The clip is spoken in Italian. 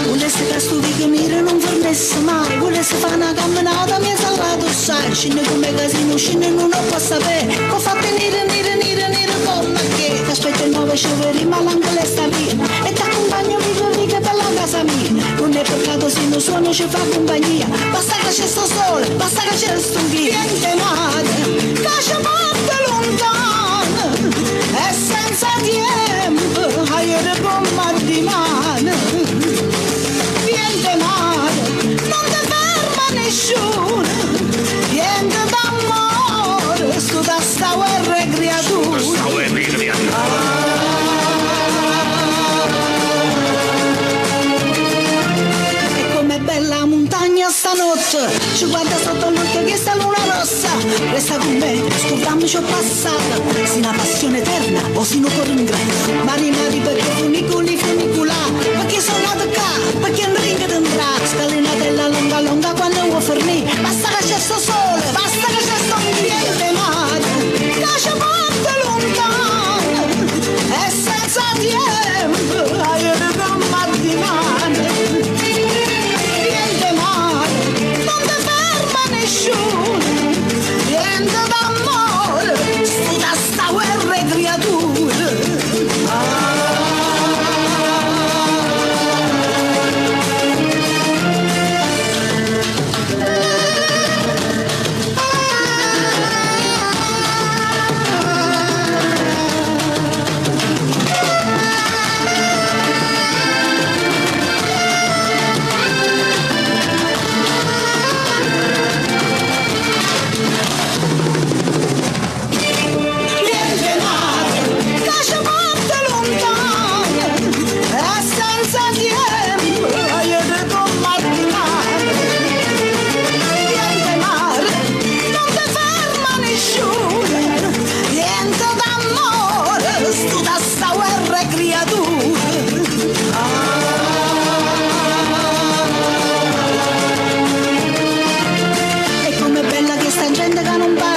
Volesse che sto venire non fornesse mai, volesse fare una camminata mi ha salvato sai, scende come casino, scende non lo può sapere, ho fatto nire con me che aspetta il 9 sceveri ma l'angolo sta via e ti accompagno mica per la casa mia, non è peccato se non suono ci fa compagnia, basta che c'è sto sole, basta che c'è sto via, niente male, che ci porta lontano e senza tempo, aiuto con mal di mano. Niente male, non ti ferma nessuno, niente d'amore, sto da sta guerra e creatura. E com'è bella la montagna stanotte, ci guarda sotto l'occhio che sta luna rossa, resta con me, scopriamo ciò passato, se una passione eterna o se non corre in grado, mari perché funicoli perché sono nato qua, perché non ringa d'entrare, scalinatella lunga quando vuoi fermare, basta che c'è sto sole, basta che c'è sto niente male, che ci porta lontano e senza tempo, aiuto con mal di mano, niente male, non ti ferma nessuno, niente d'amore, sto da sta guerra e creature. E com'è bella che sta gente che non parla